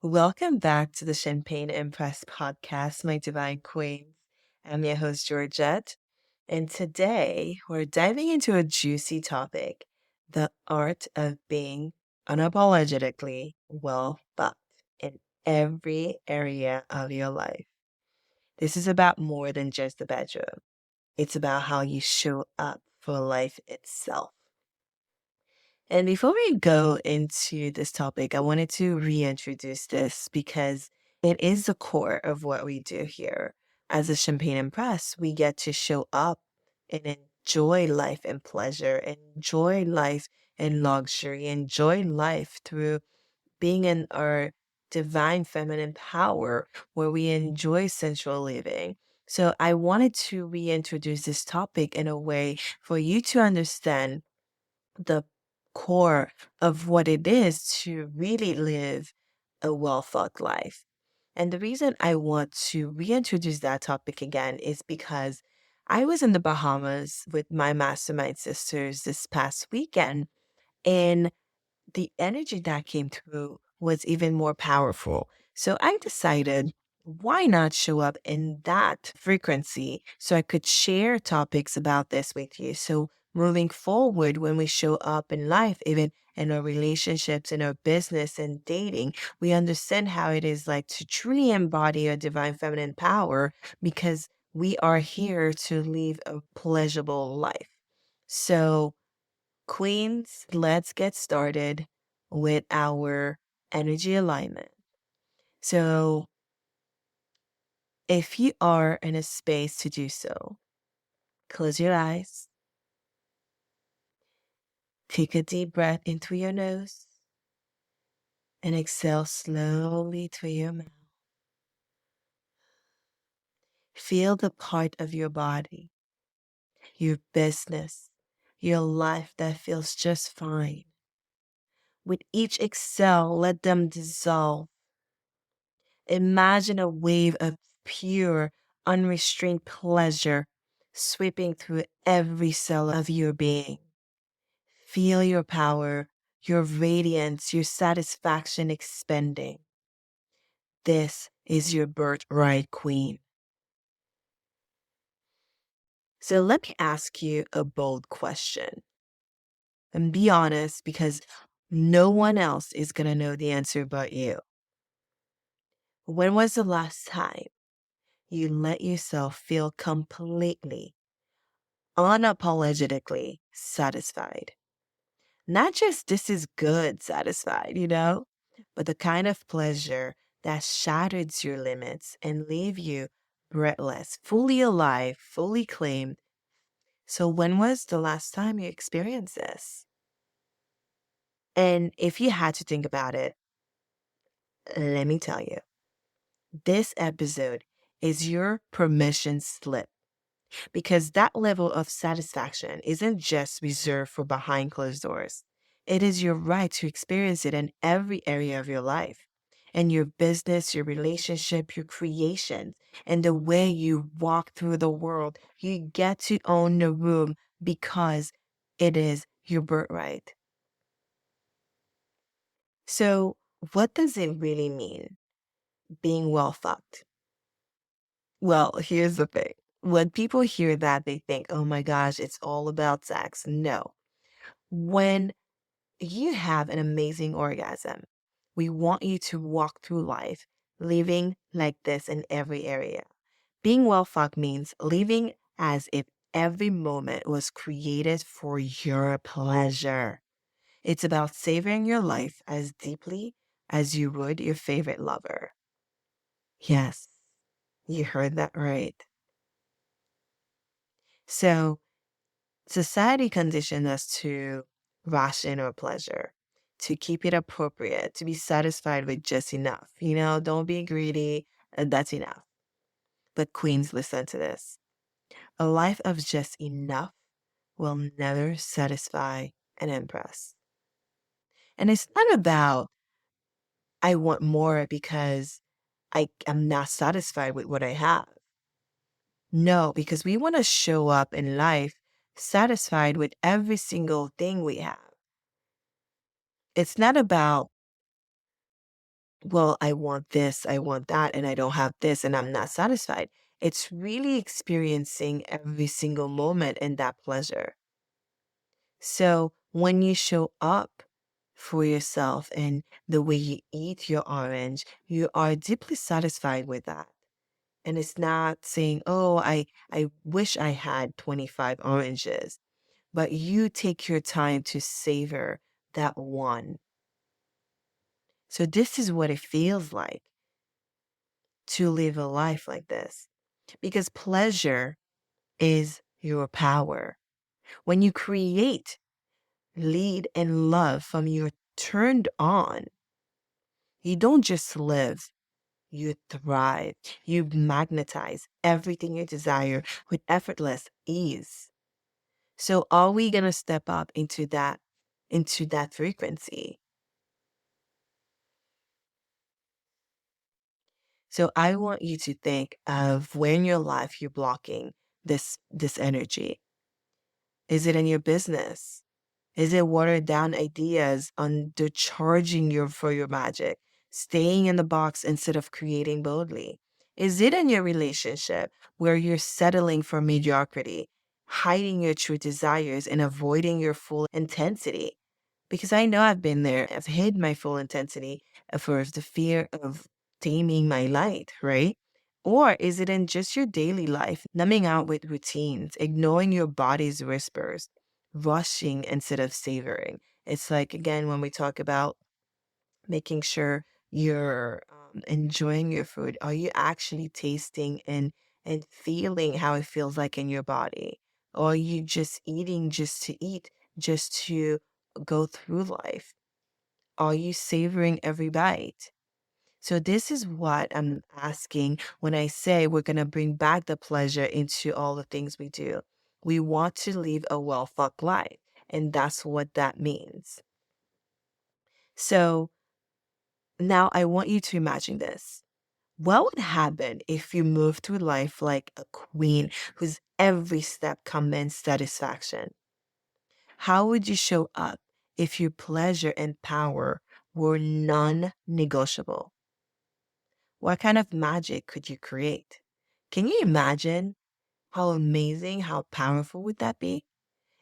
Welcome back to the Champagne Empress Podcast, my divine queens. I'm your host, Georgette, and today we're diving into a juicy topic, the art of being unapologetically well fucked in every area of your life. This is about more than just the bedroom. It's about how you show up for life itself. And before we go into this topic, I wanted to reintroduce this because it is the core of what we do here. As a Champagne Empress, we get to show up and enjoy life and pleasure, enjoy life and luxury, enjoy life through being in our divine feminine power where we enjoy sensual living. So I wanted to reintroduce this topic in a way for you to understand the core of what it is to really live a well thought life. And the reason I want to reintroduce that topic again is because I was in the Bahamas with my mastermind sisters this past weekend, and the energy that came through was even more powerful. So I decided, why not show up in that frequency so I could share topics about this with you? So moving forward, when we show up in life, even in our relationships, in our business and dating, we understand how it is like to truly embody a divine feminine power because we are here to live a pleasurable life. So Queens, let's get started with our energy alignment. So, if you are in a space to do so, close your eyes, take a deep breath in through your nose, and exhale slowly through your mouth. Feel the part of your body, your business, your life that feels just fine. With each exhale, let them dissolve. Imagine a wave of pure, unrestrained pleasure sweeping through every cell of your being. Feel your power, your radiance, your satisfaction expanding. This is your birthright, queen. So let me ask you a bold question. And be honest, because no one else is going to know the answer but you. When was the last time you let yourself feel completely, unapologetically satisfied? Not just this is good satisfied, but the kind of pleasure that shatters your limits and leave you breathless, fully alive, fully claimed. So when was the last time you experienced this? And if you had to think about it, let me tell you, this episode is your permission slip because that level of satisfaction isn't just reserved for behind closed doors. It is your right to experience it in every area of your life, in your business, your relationship, your creations, and the way you walk through the world. You get to own the room because it is your birthright. So, what does it really mean, being well fucked? Well, here's the thing. When people hear that, they think, oh my gosh, it's all about sex. No. When you have an amazing orgasm, we want you to walk through life living like this in every area. Being well fucked means living as if every moment was created for your pleasure. It's about savoring your life as deeply as you would your favorite lover. Yes, you heard that right. So, society conditioned us to ration our pleasure, to keep it appropriate, to be satisfied with just enough. Don't be greedy, that's enough. But, queens, listen to this. A life of just enough will never satisfy and impress. And it's not about, I want more because I am not satisfied with what I have. No, because we want to show up in life satisfied with every single thing we have. It's not about well, I want this, I want that, and I don't have this, and I'm not satisfied. It's really experiencing every single moment in that pleasure. So when you show up for yourself and the way you eat your orange, you are deeply satisfied with that. And it's not saying, oh, I wish I had 25 oranges, but you take your time to savor that one. So this is what it feels like to live a life like this, because pleasure is your power. When you create, lead, and love from your turned on, you don't just live, you thrive. You magnetize everything you desire with effortless ease. So are we going to step up into that frequency? So I want you to think of where in your life you're blocking this energy. Is it in your business? Is it watered down ideas, undercharging your for your magic, staying in the box instead of creating boldly? Is it in your relationship where you're settling for mediocrity, hiding your true desires and avoiding your full intensity? Because I know I've been there. I've hid my full intensity for the fear of taming my light, right? Or is it in just your daily life, numbing out with routines, ignoring your body's whispers, rushing instead of savoring? It's like, again, when we talk about making sure you're enjoying your food, are you actually tasting and feeling how it feels like in your body? Or are you just eating just to eat, just to go through life? Are you savoring every bite? So this is what I'm asking when I say we're going to bring back the pleasure into all the things we do. We want to live a well-fucked life, and that's what that means. So now I want you to imagine this. What would happen if you moved through life like a queen whose every step commands satisfaction? How would you show up if your pleasure and power were non-negotiable? What kind of magic could you create? Can you imagine how amazing, how powerful would that be?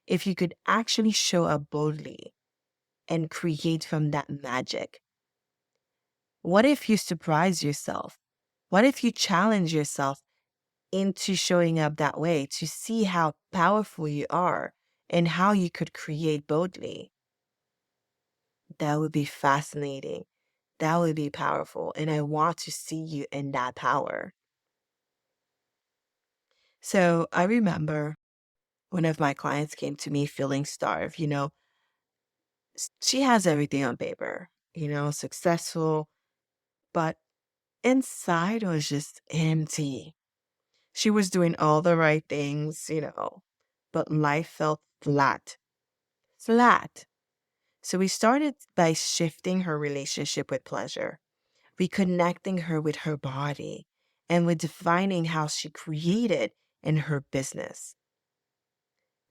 If you could actually show up boldly and create from that magic. What if you surprise yourself? What if you challenge yourself into showing up that way to see how powerful you are and how you could create boldly? That would be fascinating. That would be powerful. And I want to see you in that power. So I remember one of my clients came to me feeling starved. She has everything on paper, successful, but inside was just empty. She was doing all the right things, but life felt flat, flat. So we started by shifting her relationship with pleasure, reconnecting her with her body, and with defining how she created in her business.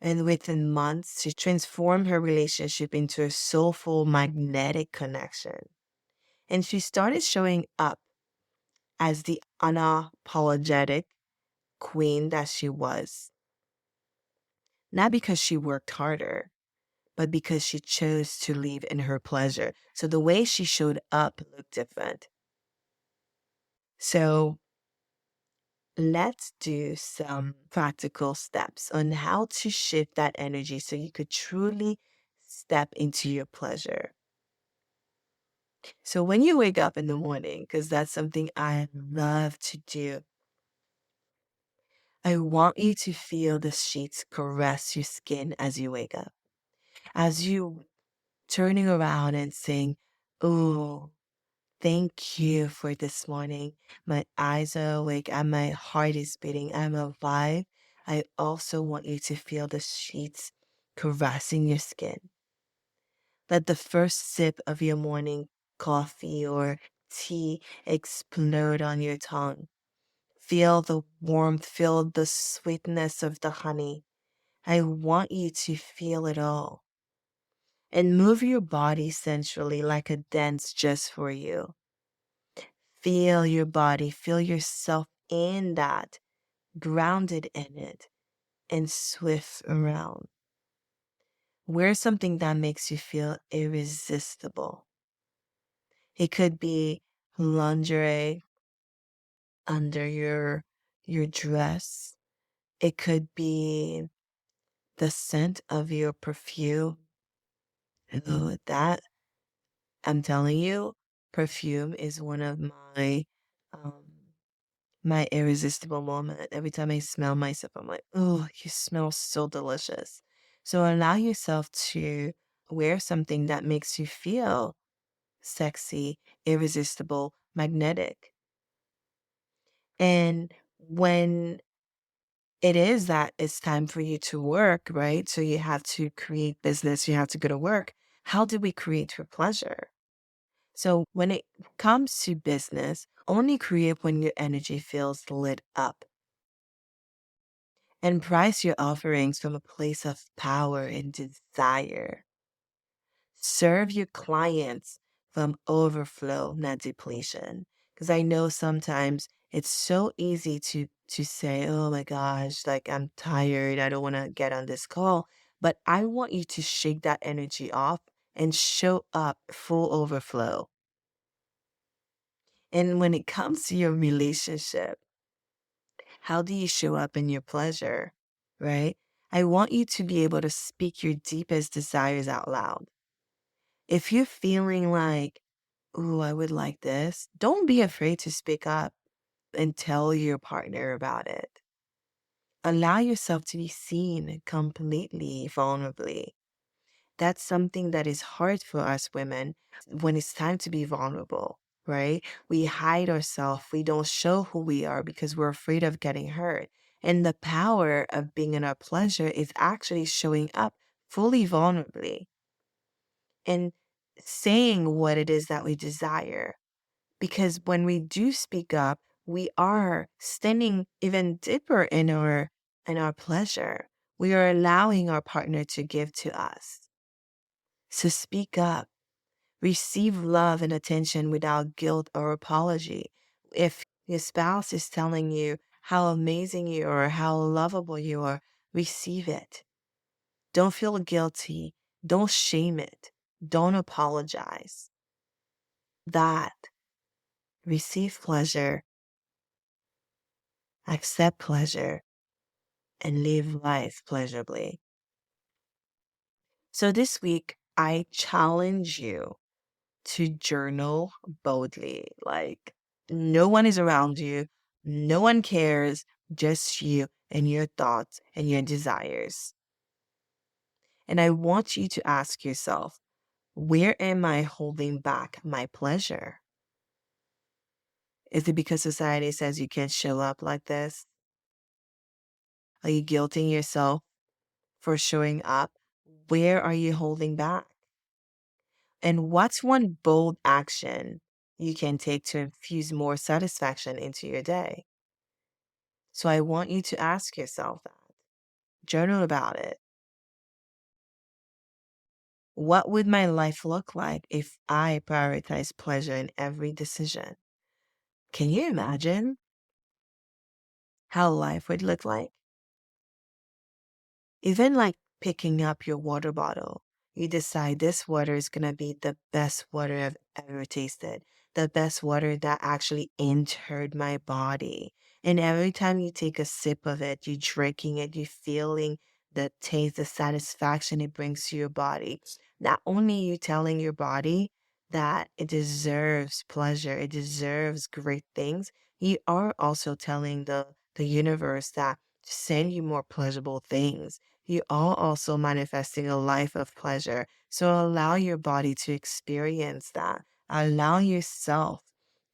And within months, she transformed her relationship into a soulful, magnetic connection. And she started showing up as the unapologetic queen that she was. Not because she worked harder, but because she chose to live in her pleasure. So the way she showed up looked different. So let's do some practical steps on how to shift that energy so you could truly step into your pleasure. So when you wake up in the morning, because that's something I love to do, I want you to feel the sheets caress your skin as you wake up. As you turning around and saying, "Oh, thank you for this morning. My eyes are awake and my heart is beating. I'm alive." I also want you to feel the sheets caressing your skin. Let the first sip of your morning coffee or tea explode on your tongue. Feel the warmth, feel the sweetness of the honey. I want you to feel it all. And move your body sensually like a dance just for you. Feel your body, feel yourself in that, grounded in it, and swift around. Wear something that makes you feel irresistible. It could be lingerie under your dress. It could be the scent of your perfume. That I'm telling you, perfume is one of um my irresistible moment. Every time I smell myself, I'm like, oh, you smell so delicious. So allow yourself to wear something that makes you feel sexy, irresistible, magnetic. And when it is that it's time for you to work, right? So you have to create business, you have to go to work. How do we create for pleasure? So when it comes to business, only create when your energy feels lit up, and price your offerings from a place of power and desire. Serve your clients from overflow, not depletion. Because I know sometimes it's so easy to say, oh my gosh, like I'm tired, I don't want to get on this call. But I want you to shake that energy off and show up full overflow. And when it comes to your relationship, how do you show up in your pleasure, right? I want you to be able to speak your deepest desires out loud. If you're feeling like, ooh, I would like this, don't be afraid to speak up and tell your partner about it. Allow yourself to be seen completely, vulnerably. That's something that is hard for us women when it's time to be vulnerable, right? We hide ourselves. We don't show who we are because we're afraid of getting hurt. And the power of being in our pleasure is actually showing up fully vulnerably and saying what it is that we desire. Because when we do speak up, we are standing even deeper in our pleasure. We are allowing our partner to give to us. So speak up. Receive love and attention without guilt or apology. If your spouse is telling you how amazing you are, how lovable you are, receive it. Don't feel guilty. Don't shame it. Don't apologize. That receive pleasure, accept pleasure, and live life pleasurably. So this week, I challenge you to journal boldly. Like, no one is around you, no one cares, just you and your thoughts and your desires. And I want you to ask yourself, where am I holding back my pleasure? Is it because society says you can't show up like this? Are you guilting yourself for showing up? Where are you holding back? And what's one bold action you can take to infuse more satisfaction into your day? So I want you to ask yourself that. Journal about it. What would my life look like if I prioritize pleasure in every decision? Can you imagine how life would look like? Even like picking up your water bottle, you decide this water is going to be the best water I've ever tasted, the best water that actually entered my body. And every time you take a sip of it, you're drinking it, you're feeling the taste, the satisfaction it brings to your body. Not only you telling your body that it deserves pleasure, it deserves great things, you are also telling the universe that to send you more pleasurable things. You are also manifesting a life of pleasure. So allow your body to experience that. Allow yourself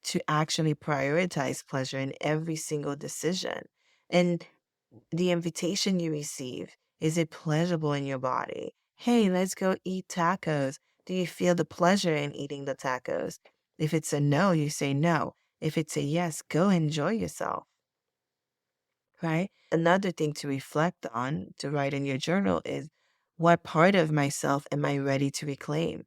to actually prioritize pleasure in every single decision. And the invitation you receive, is it pleasurable in your body? Hey, let's go eat tacos. Do you feel the pleasure in eating the tacos? If it's a no, you say no. If it's a yes, go enjoy yourself, right? Another thing to reflect on, to write in your journal is, what part of myself am I ready to reclaim?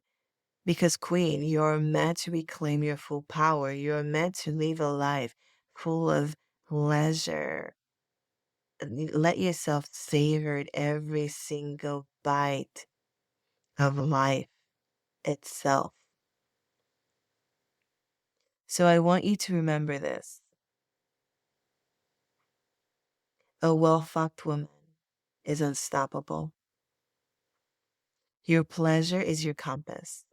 Because, Queen, you're meant to reclaim your full power. You're meant to live a life full of pleasure. Let yourself savor every single bite of life itself. So I want you to remember this. A well-fucked woman is unstoppable. Your pleasure is your compass,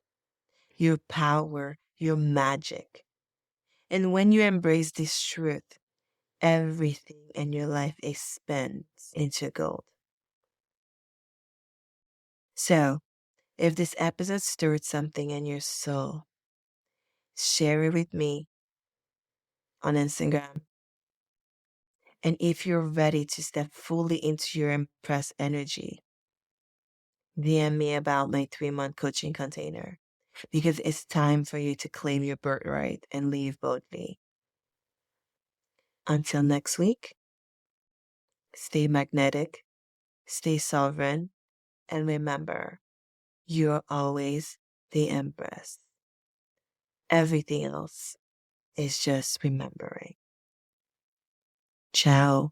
your power, your magic. And when you embrace this truth, everything in your life expands into gold. So, if this episode stirred something in your soul, share it with me on Instagram. And if you're ready to step fully into your Empress energy, DM me about my 3-month coaching container, because it's time for you to claim your birthright and live boldly. Until next week, stay magnetic, stay sovereign, and remember, you're always the Empress. Everything else is just remembering. Ciao.